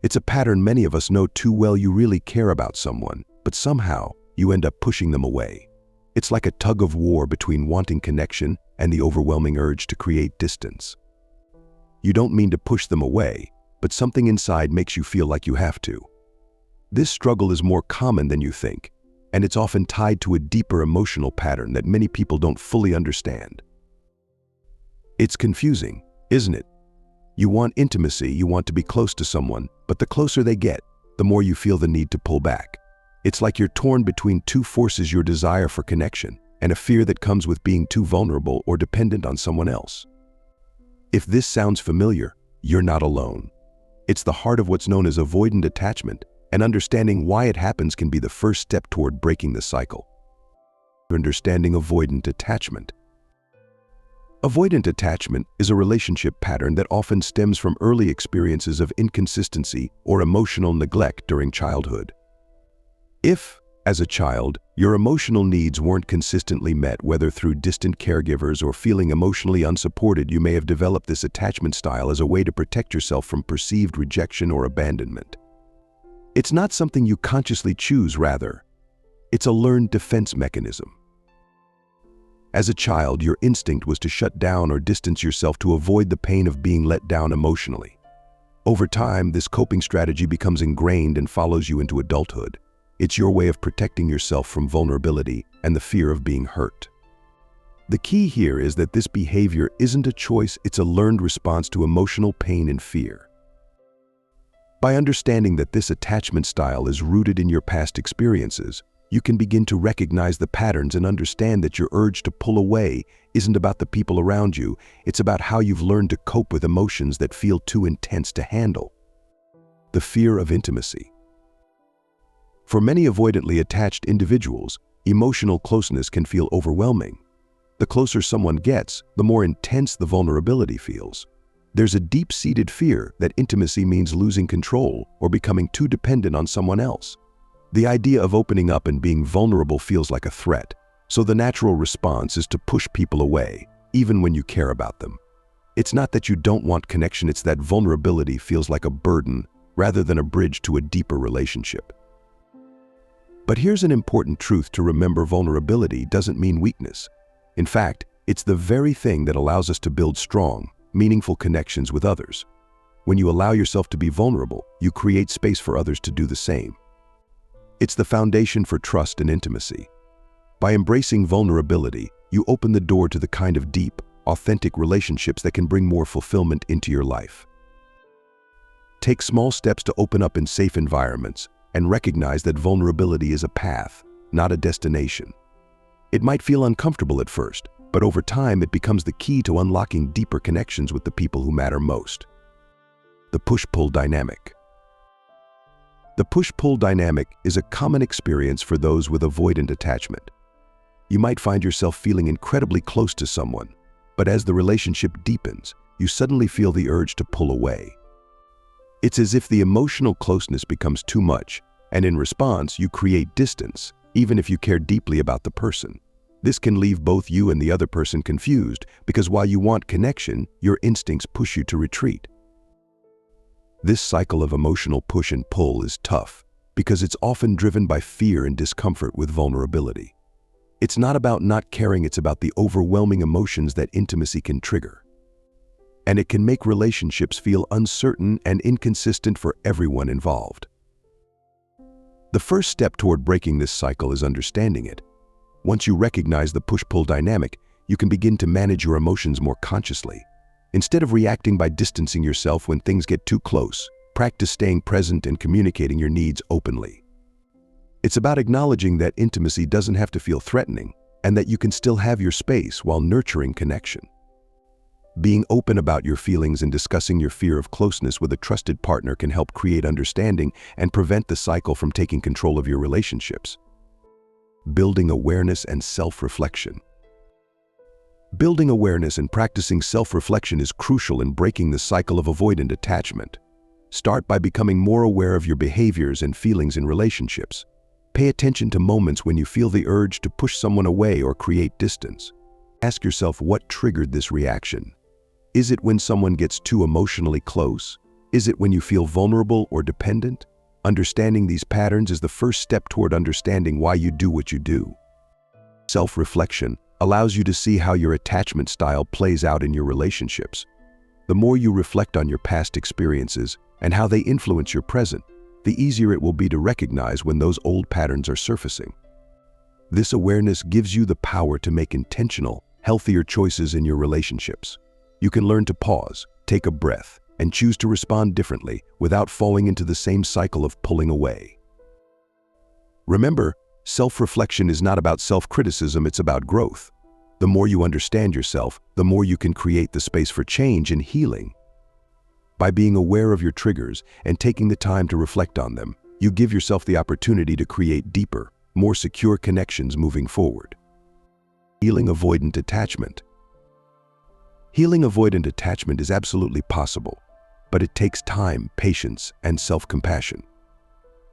It's a pattern many of us know too well. You really care about someone, but somehow you end up pushing them away. It's like a tug of war between wanting connection and the overwhelming urge to create distance. You don't mean to push them away, but something inside makes you feel like you have to. This struggle is more common than you think, and it's often tied to a deeper emotional pattern that many people don't fully understand. It's confusing, isn't it? You want intimacy, you want to be close to someone, but the closer they get, the more you feel the need to pull back. It's like you're torn between two forces: your desire for connection and a fear that comes with being too vulnerable or dependent on someone else. If this sounds familiar, you're not alone. It's the heart of what's known as avoidant attachment, and understanding why it happens can be the first step toward breaking the cycle. Understanding avoidant attachment. Avoidant attachment is a relationship pattern that often stems from early experiences of inconsistency or emotional neglect during childhood. If, as a child, your emotional needs weren't consistently met, whether through distant caregivers or feeling emotionally unsupported, you may have developed this attachment style as a way to protect yourself from perceived rejection or abandonment. It's not something you consciously choose, rather, it's a learned defense mechanism. As a child, your instinct was to shut down or distance yourself to avoid the pain of being let down emotionally. Over time, this coping strategy becomes ingrained and follows you into adulthood. It's your way of protecting yourself from vulnerability and the fear of being hurt. The key here is that this behavior isn't a choice, it's a learned response to emotional pain and fear. By understanding that this attachment style is rooted in your past experiences, you can begin to recognize the patterns and understand that your urge to pull away isn't about the people around you, it's about how you've learned to cope with emotions that feel too intense to handle. The fear of intimacy. For many avoidantly attached individuals, emotional closeness can feel overwhelming. The closer someone gets, the more intense the vulnerability feels. There's a deep-seated fear that intimacy means losing control or becoming too dependent on someone else. The idea of opening up and being vulnerable feels like a threat, so the natural response is to push people away, even when you care about them. It's not that you don't want connection, it's that vulnerability feels like a burden rather than a bridge to a deeper relationship. But here's an important truth to remember: vulnerability doesn't mean weakness. In fact, it's the very thing that allows us to build strong, meaningful connections with others. When you allow yourself to be vulnerable, you create space for others to do the same. It's the foundation for trust and intimacy. By embracing vulnerability, you open the door to the kind of deep, authentic relationships that can bring more fulfillment into your life. Take small steps to open up in safe environments, and recognize that vulnerability is a path, not a destination. It might feel uncomfortable at first, but over time it becomes the key to unlocking deeper connections with the people who matter most. The push-pull dynamic. The push-pull dynamic is a common experience for those with avoidant attachment. You might find yourself feeling incredibly close to someone, but as the relationship deepens, you suddenly feel the urge to pull away. It's as if the emotional closeness becomes too much, and in response, you create distance, even if you care deeply about the person. This can leave both you and the other person confused, because while you want connection, your instincts push you to retreat. This cycle of emotional push and pull is tough, because it's often driven by fear and discomfort with vulnerability. It's not about not caring, it's about the overwhelming emotions that intimacy can trigger. And it can make relationships feel uncertain and inconsistent for everyone involved. The first step toward breaking this cycle is understanding it. Once you recognize the push-pull dynamic, you can begin to manage your emotions more consciously. Instead of reacting by distancing yourself when things get too close, practice staying present and communicating your needs openly. It's about acknowledging that intimacy doesn't have to feel threatening, and that you can still have your space while nurturing connection. Being open about your feelings and discussing your fear of closeness with a trusted partner can help create understanding and prevent the cycle from taking control of your relationships. Building awareness and self-reflection. Building awareness and practicing self-reflection is crucial in breaking the cycle of avoidant attachment. Start by becoming more aware of your behaviors and feelings in relationships. Pay attention to moments when you feel the urge to push someone away or create distance. Ask yourself what triggered this reaction. Is it when someone gets too emotionally close? Is it when you feel vulnerable or dependent? Understanding these patterns is the first step toward understanding why you do what you do. Self-reflection allows you to see how your attachment style plays out in your relationships. The more you reflect on your past experiences and how they influence your present, the easier it will be to recognize when those old patterns are surfacing. This awareness gives you the power to make intentional, healthier choices in your relationships. You can learn to pause, take a breath, and choose to respond differently without falling into the same cycle of pulling away. Remember, self-reflection is not about self-criticism, it's about growth. The more you understand yourself, the more you can create the space for change and healing. By being aware of your triggers and taking the time to reflect on them, you give yourself the opportunity to create deeper, more secure connections moving forward. Healing avoidant attachment. Healing avoidant attachment is absolutely possible, but it takes time, patience, and self-compassion.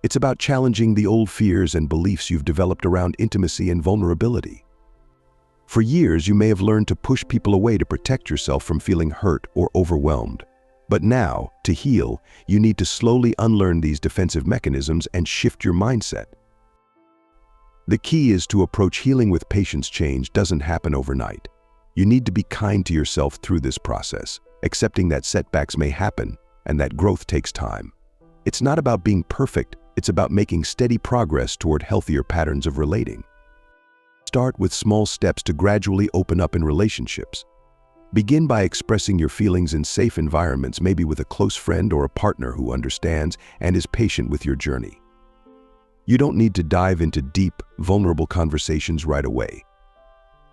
It's about challenging the old fears and beliefs you've developed around intimacy and vulnerability. For years, you may have learned to push people away to protect yourself from feeling hurt or overwhelmed. But now, to heal, you need to slowly unlearn these defensive mechanisms and shift your mindset. The key is to approach healing with patience. Change doesn't happen overnight. You need to be kind to yourself through this process, accepting that setbacks may happen and that growth takes time. It's not about being perfect, it's about making steady progress toward healthier patterns of relating. Start with small steps to gradually open up in relationships. Begin by expressing your feelings in safe environments, maybe with a close friend or a partner who understands and is patient with your journey. You don't need to dive into deep, vulnerable conversations right away.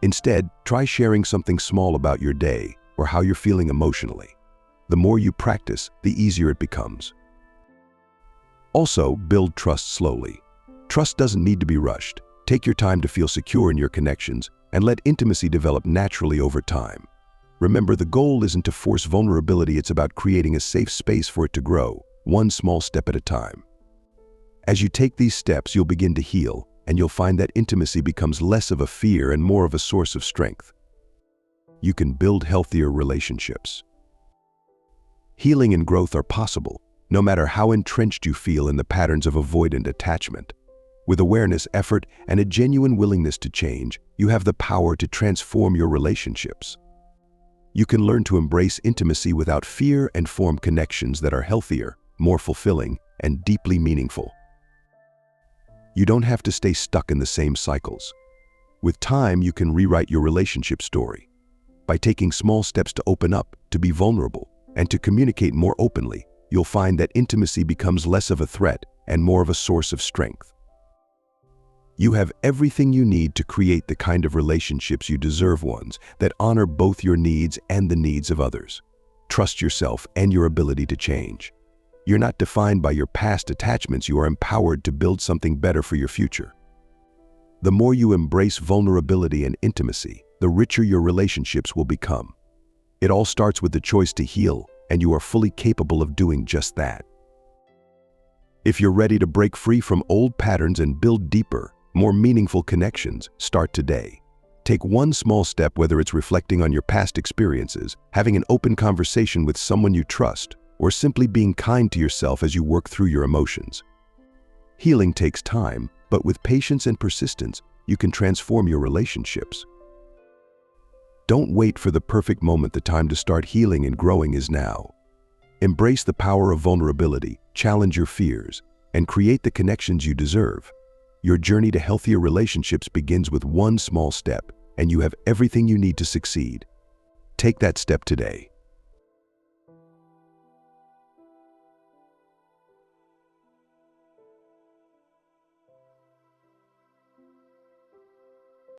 Instead, try sharing something small about your day or how you're feeling emotionally. The more you practice, the easier it becomes. Also, build trust slowly. Trust doesn't need to be rushed. Take your time to feel secure in your connections and let intimacy develop naturally over time. Remember, the goal isn't to force vulnerability, it's about creating a safe space for it to grow, one small step at a time. As you take these steps, you'll begin to heal, and you'll find that intimacy becomes less of a fear and more of a source of strength. You can build healthier relationships. Healing and growth are possible, no matter how entrenched you feel in the patterns of avoidant attachment. With awareness, effort, and a genuine willingness to change, you have the power to transform your relationships. You can learn to embrace intimacy without fear and form connections that are healthier, more fulfilling, and deeply meaningful. You don't have to stay stuck in the same cycles. With time, you can rewrite your relationship story. By taking small steps to open up, to be vulnerable, and to communicate more openly, you'll find that intimacy becomes less of a threat and more of a source of strength. You have everything you need to create the kind of relationships you deserve, ones that honor both your needs and the needs of others. Trust yourself and your ability to change. You're not defined by your past attachments, you are empowered to build something better for your future. The more you embrace vulnerability and intimacy, the richer your relationships will become. It all starts with the choice to heal, and you are fully capable of doing just that. If you're ready to break free from old patterns and build deeper, more meaningful connections, start today. Take one small step, whether it's reflecting on your past experiences, having an open conversation with someone you trust, or simply being kind to yourself as you work through your emotions. Healing takes time, but with patience and persistence, you can transform your relationships. Don't wait for the perfect moment. The time to start healing and growing is now. Embrace the power of vulnerability, challenge your fears, and create the connections you deserve. Your journey to healthier relationships begins with one small step, and you have everything you need to succeed. Take that step today.